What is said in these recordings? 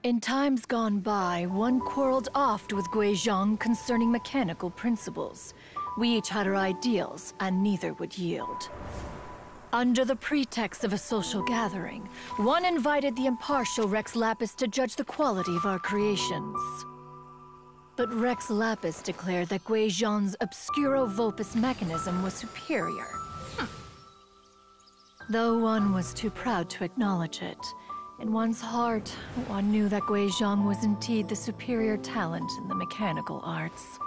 In times gone by, one quarreled oft with Guizhong concerning mechanical principles. We each had our ideals, and neither would yield. Under the pretext of a social gathering, one invited the impartial Rex Lapis to judge the quality of our creations. But Rex Lapis declared that Guizhong's Obscuro Vulpus mechanism was superior. Though one was too proud to acknowledge it, in one's heart, one knew that Guizhong was indeed the superior talent in the mechanical arts.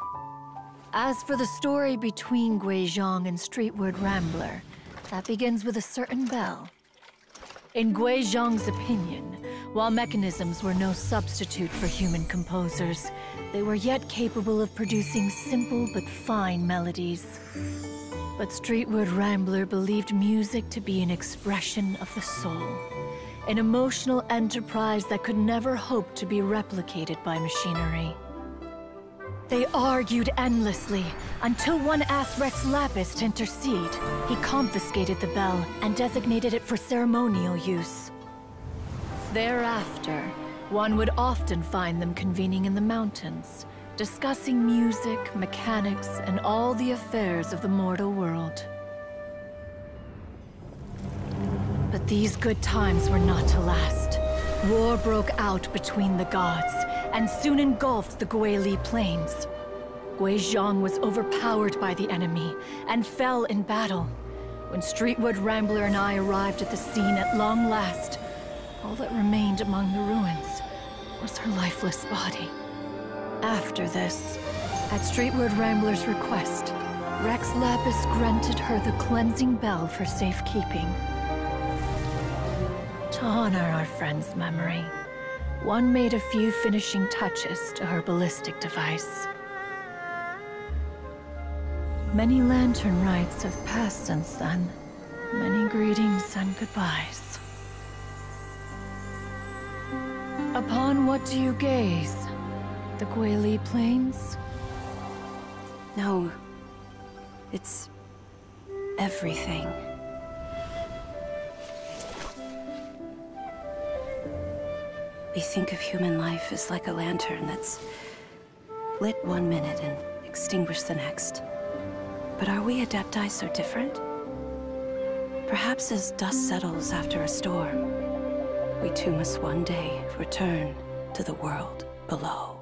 As for the story between Guizhong and Streetward Rambler, that begins with a certain bell. In Guizhong's opinion, while mechanisms were no substitute for human composers, they were yet capable of producing simple but fine melodies. But Streetward Rambler believed music to be an expression of the soul, an emotional enterprise that could never hope to be replicated by machinery. They argued endlessly, until one asked Rex Lapis to intercede. He confiscated the bell and designated it for ceremonial use. Thereafter, one would often find them convening in the mountains, discussing music, mechanics, and all the affairs of the mortal world. But these good times were not to last. War broke out between the gods, and soon engulfed the Guili Plains. Guizhong was overpowered by the enemy, and fell in battle. When Streetward Rambler and I arrived at the scene at long last, all that remained among the ruins was her lifeless body. After this, at Streetward Rambler's request, Rex Lapis granted her the cleansing bell for safekeeping. To honor our friend's memory, one made a few finishing touches to her ballistic device. Many lantern rites have passed since then. Many greetings and goodbyes. Upon what do you gaze? The Guili Plains? No. It's everything. We think of human life as like a lantern that's lit one minute and extinguished the next. But are we Adepti so different? Perhaps as dust settles after a storm, we too must one day return to the world below.